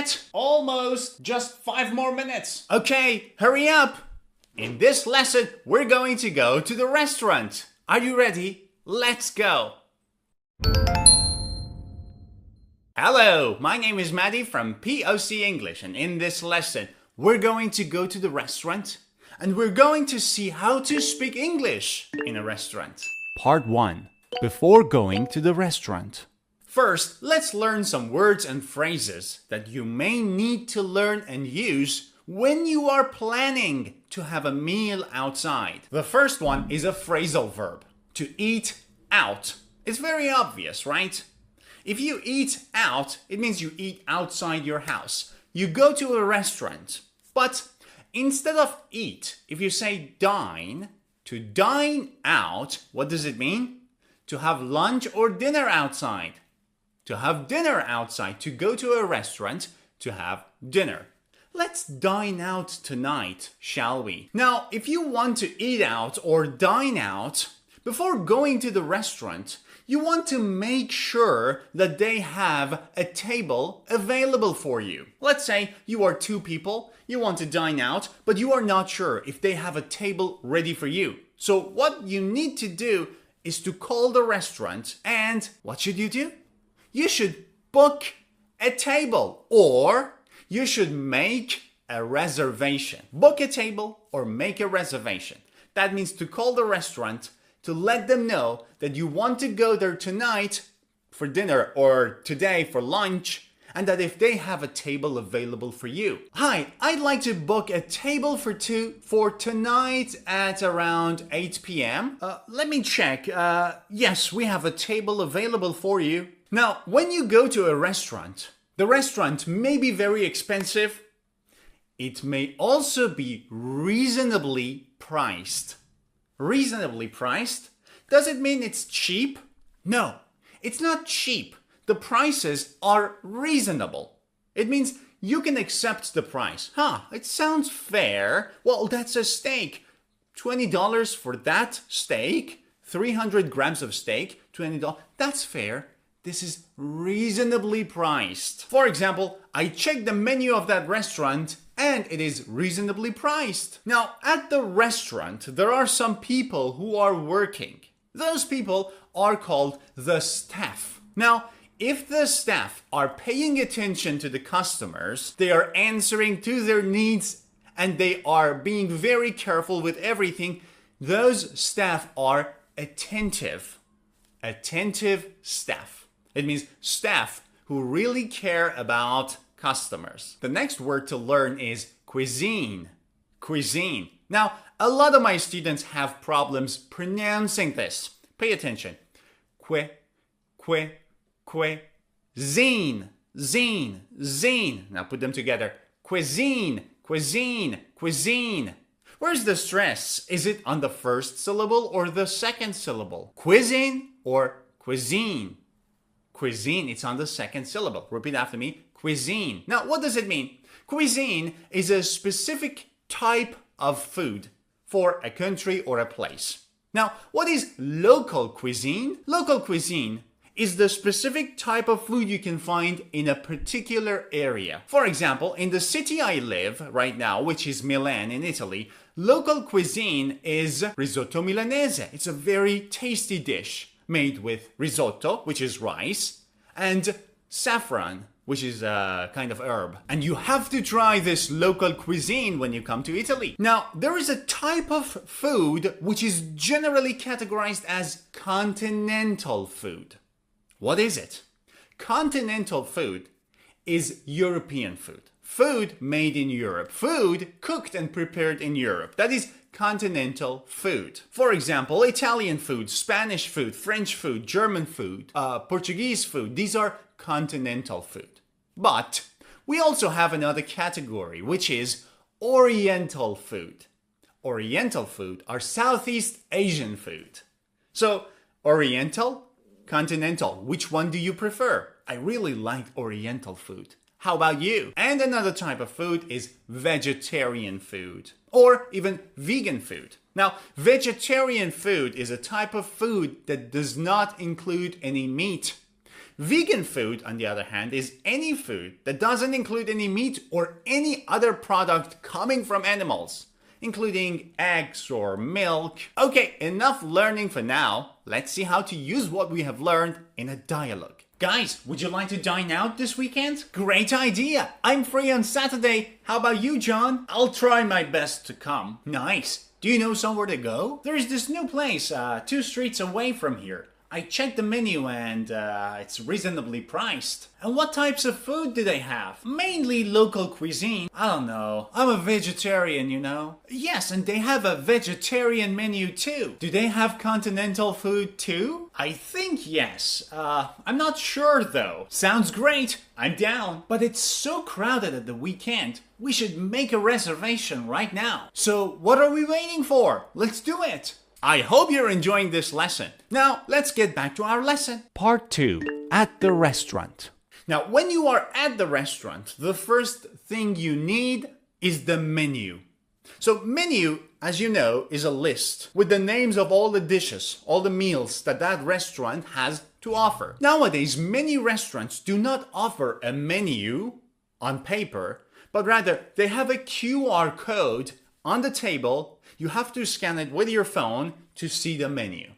yet? Almost. Just 5 more minutes. Okay, hurry up. In this lesson, we're going to go to the restaurant. Are you ready? Let's go. Hello, my name is Maddie from POC English, and in this lesson, we're going to go to the restaurant and we're going to see how to speak English in a restaurant. Part 1. Before going to the restaurant. First, let's learn some words and phrases that you may need to learn and use when you are planning to have a meal outside. The first one is a phrasal verb, to eat out. It's very obvious, right? If you eat out, it means you eat outside your house. You go to a restaurant. But instead of eat, if you say dine, to dine out, what does it mean? To have lunch or dinner outside. To have dinner outside, to go to a restaurant, to have dinner. Let's dine out tonight, shall we? Now, if you want to eat out or dine out, before going to the restaurant, you want to make sure that they have a table available for you. Let's say you are 2 people, you want to dine out, but you are not sure if they have a table ready for you. So what you need to do is to call the restaurant, and what should you do? You should book a table, or you should make a reservation. Book a table or make a reservation. That means to call the restaurant to let them know that you want to go there tonight for dinner or today for lunch, and that if they have a table available for you. Hi, I'd like to book a table for 2 for tonight at around 8 p.m. Let me check. Yes, we have a table available for you. Now, when you go to a restaurant, the restaurant may be very expensive. It may also be reasonably priced. Reasonably priced? Does it mean it's cheap? No, it's not cheap. The prices are reasonable. It means you can accept the price. It sounds fair. Well, that's a steak. $20 for that steak, 300 grams of steak, $20. That's fair. This is reasonably priced. For example, I checked the menu of that restaurant and it is reasonably priced. Now, at the restaurant, there are some people who are working. Those people are called the staff. Now, if the staff are paying attention to the customers, they are answering to their needs, and they are being very careful with everything, those staff are attentive. Attentive staff. It means staff who really care about customers. The next word to learn is cuisine. Cuisine. Now, a lot of my students have problems pronouncing this. Pay attention. Cuisine. Zine. Now put them together. Cuisine. Where's the stress? Is it on the first syllable or the second syllable? Cuisine or cuisine? Cuisine, it's on the second syllable. Repeat after me. Cuisine. Now, what does it mean? Cuisine is a specific type of food for a country or a place. Now, what is local cuisine? Local cuisine is the specific type of food you can find in a particular area. For example, in the city I live right now, which is Milan in Italy, local cuisine is risotto milanese. It's a very tasty dish made with risotto, which is rice, and saffron, which is a kind of herb. And you have to try this local cuisine when you come to Italy. Now, there is a type of food which is generally categorized as continental food. What is it? Continental food is European food. Food made in Europe. Food cooked and prepared in Europe. That is continental food. For example, Italian food, Spanish food, French food, German food, Portuguese food. These are continental food. But we also have another category, which is Oriental food. Oriental food are Southeast Asian food. So, Oriental, continental, which one do you prefer? I really like Oriental food. How about you? And another type of food is vegetarian food, or even vegan food. Now, vegetarian food is a type of food that does not include any meat. Vegan food, on the other hand, is any food that doesn't include any meat or any other product coming from animals, including eggs or milk. Okay, enough learning for now. Let's see how to use what we have learned in a dialogue. Guys, would you like to dine out this weekend? Great idea! I'm free on Saturday. How about you, John? I'll try my best to come. Nice. Do you know somewhere to go? There's this new place 2 streets away from here. I checked the menu and it's reasonably priced. And what types of food do they have? Mainly local cuisine. I don't know. I'm a vegetarian, you know. Yes, and they have a vegetarian menu too. Do they have continental food too? I think yes. I'm not sure though. Sounds great. I'm down. But it's so crowded at the weekend. We should make a reservation right now. So what are we waiting for? Let's do it. I hope you're enjoying this lesson. Now, let's get back to our lesson. Part 2. At the restaurant. Now, when you are at the restaurant, the first thing you need is the menu. So, menu, as you know, is a list with the names of all the dishes, all the meals that restaurant has to offer. Nowadays, many restaurants do not offer a menu on paper, but rather they have a QR code on the table. You have to scan it with your phone to see the menu.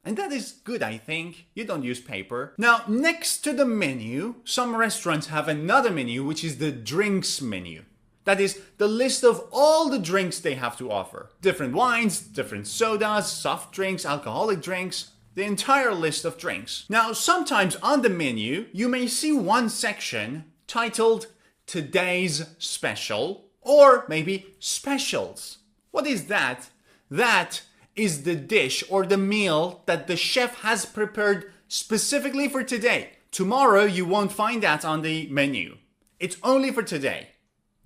And that is good, I think. You don't use paper. Now, next to the menu, some restaurants have another menu, which is the drinks menu. That is the list of all the drinks they have to offer. Different wines, different sodas, soft drinks, alcoholic drinks, the entire list of drinks. Now, sometimes on the menu, you may see one section titled Today's Special, or maybe Specials. What is that? That is the dish or the meal that the chef has prepared specifically for today. Tomorrow you won't find that on the menu. It's only for today.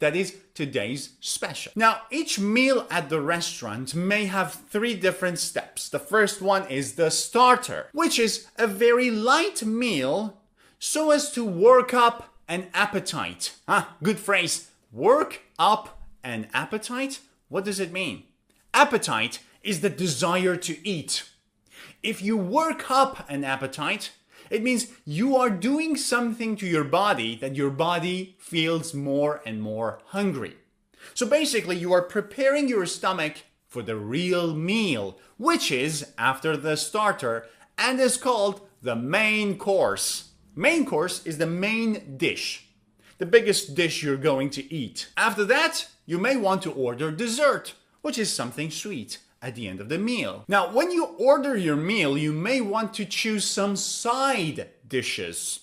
That is today's special. Now, each meal at the restaurant may have 3 different steps. The first one is the starter, which is a very light meal so as to work up an appetite. Good phrase. Work up an appetite? What does it mean? Appetite is the desire to eat. If you work up an appetite, it means you are doing something to your body that your body feels more and more hungry. So basically, you are preparing your stomach for the real meal, which is after the starter and is called the main course. Main course is the main dish, the biggest dish you're going to eat. After that, you may want to order dessert, which is something sweet at the end of the meal. Now, when you order your meal, you may want to choose some side dishes.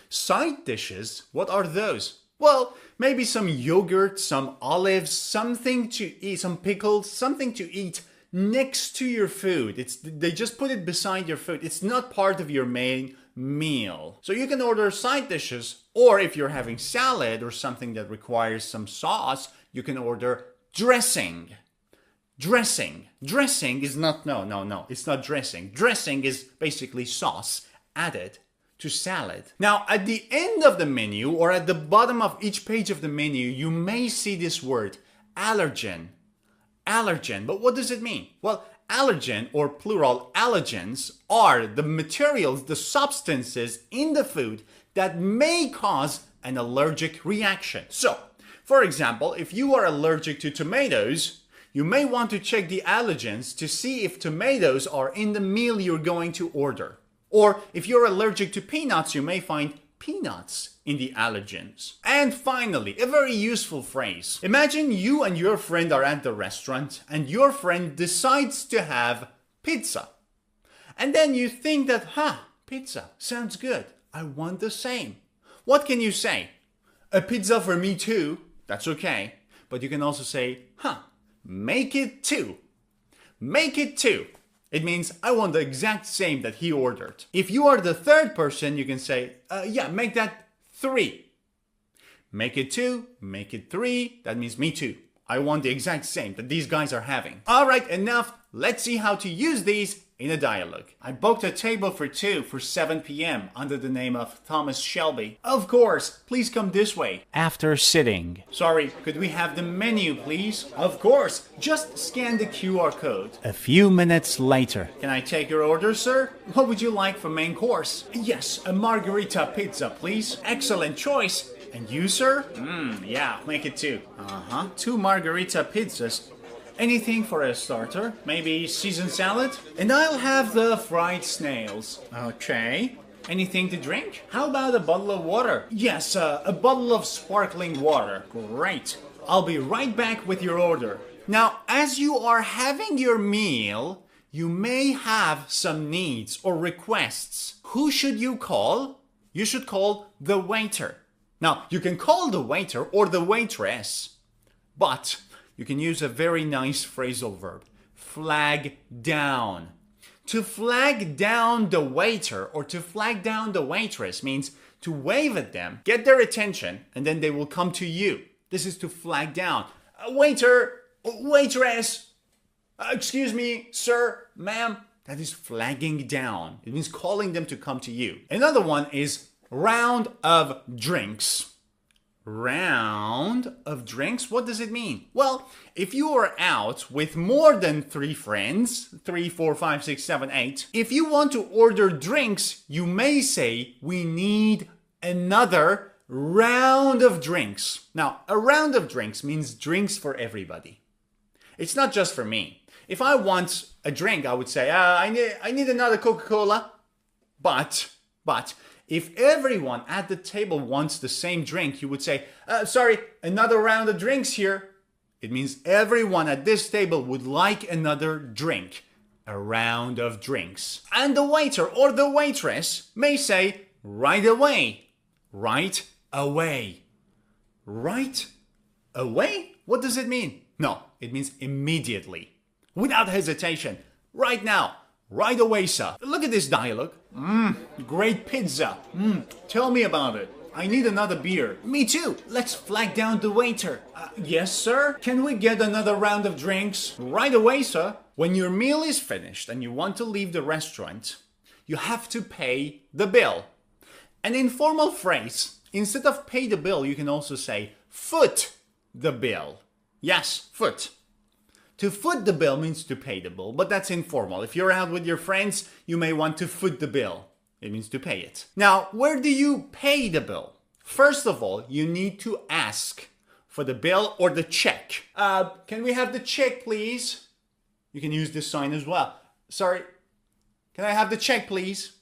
Side dishes? What are those? Well, maybe some yogurt, some olives, something to eat, some pickles, something to eat next to your food. They just put it beside your food. It's not part of your main meal. So you can order side dishes, or if you're having salad or something that requires some sauce, you can order dressing. Dressing is not, no, it's not dressing. Dressing is basically sauce added to salad. Now, at the end of the menu or at the bottom of each page of the menu, you may see this word, allergen. Allergen, but what does it mean? Well, allergen, or plural allergens, are the materials, the substances in the food that may cause an allergic reaction. So, for example, if you are allergic to tomatoes, you may want to check the allergens to see if tomatoes are in the meal you're going to order. Or if you're allergic to peanuts, you may find peanuts in the allergens. And finally, a very useful phrase. Imagine you and your friend are at the restaurant and your friend decides to have pizza. And then you think that, pizza sounds good. I want the same. What can you say? A pizza for me too. That's okay. But you can also say, make it 2. Make it 2. It means I want the exact same that he ordered. If you are the third person, you can say, make that 3. Make it 2, make it 3. That means me too. I want the exact same that these guys are having. All right, enough let's see how to use these in a dialogue. I booked a table for 2 for 7 p.m. under the name of Thomas Shelby. Of course, please come this way. After sitting. Sorry, could we have the menu, please? Of course, just scan the QR code. A few minutes later. Can I take your order, sir? What would you like for main course? Yes, a margarita pizza, please. Excellent choice. And you, sir? Yeah, make it 2. 2 margarita pizzas. Anything for a starter? Maybe Caesar salad? And I'll have the fried snails. Okay. Anything to drink? How about a bottle of water? Yes, a bottle of sparkling water. Great. I'll be right back with your order. Now, as you are having your meal, you may have some needs or requests. Who should you call? You should call the waiter. Now, you can call the waiter or the waitress, but you can use a very nice phrasal verb. Flag down. To flag down the waiter or to flag down the waitress means to wave at them, get their attention, and then they will come to you. This is to flag down. Waiter, waitress, excuse me, sir, ma'am. That is flagging down. It means calling them to come to you. Another one is round of drinks. Round of drinks? What does it mean? Well, if you are out with more than 3 friends, 3, 4, 5, 6, 7, 8, if you want to order drinks, you may say, we need another round of drinks. Now, a round of drinks means drinks for everybody. It's not just for me. If I want a drink, I would say, I need another Coca-Cola. But if everyone at the table wants the same drink, you would say, sorry, another round of drinks here. It means everyone at this table would like another drink. A round of drinks. And the waiter or the waitress may say, right away. Right away. Right away? What does it mean? No, it means immediately. Without hesitation. Right now. Right away, sir. Look at this dialogue. Great pizza. Tell me about it. I need another beer. Me too. Let's flag down the waiter. Yes, sir. Can we get another round of drinks? Right away, sir. When your meal is finished and you want to leave the restaurant, you have to pay the bill. An informal phrase. Instead of pay the bill, you can also say foot the bill. Yes, foot. To foot the bill means to pay the bill, but that's informal. If you're out with your friends, you may want to foot the bill. It means to pay it. Now, where do you pay the bill? First of all, you need to ask for the bill or the check. Can we have the check, please? You can use this sign as well. Sorry, can I have the check, please?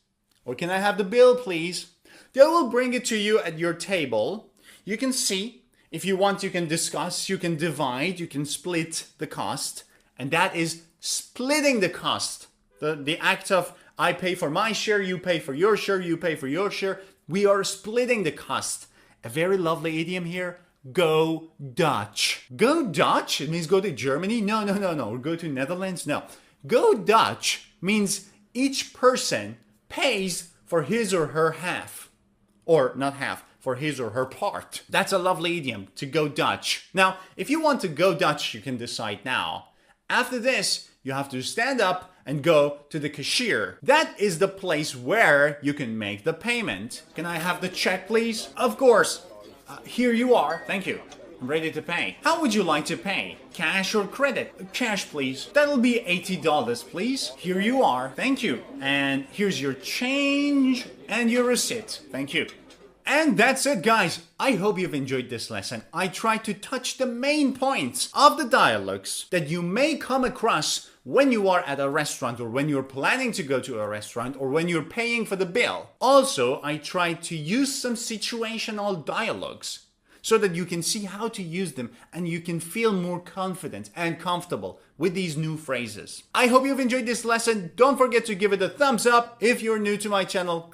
Or can I have the bill, please? They will bring it to you at your table. You can see. If you want, you can discuss, you can divide, you can split the cost. And that is splitting the cost. The act of I pay for my share, you pay for your share, you pay for your share. We are splitting the cost. A very lovely idiom here. Go Dutch. Go Dutch? It means go to Germany? No. Or go to Netherlands? No. Go Dutch means each person pays for his or her half. Or not half. For his or her part. That's a lovely idiom, to go Dutch. Now, if you want to go Dutch, you can decide now. After this, you have to stand up and go to the cashier. That is the place where you can make the payment. Can I have the check, please? Of course. Here you are. Thank you. I'm ready to pay. How would you like to pay? Cash or credit? Cash, please. That'll be $80, please. Here you are. Thank you. And here's your change and your receipt. Thank you. And that's it, guys. I hope you've enjoyed this lesson. I tried to touch the main points of the dialogues that you may come across when you are at a restaurant or when you're planning to go to a restaurant or when you're paying for the bill. Also, I tried to use some situational dialogues so that you can see how to use them and you can feel more confident and comfortable with these new phrases. I hope you've enjoyed this lesson. Don't forget to give it a thumbs up. If you're new to my channel,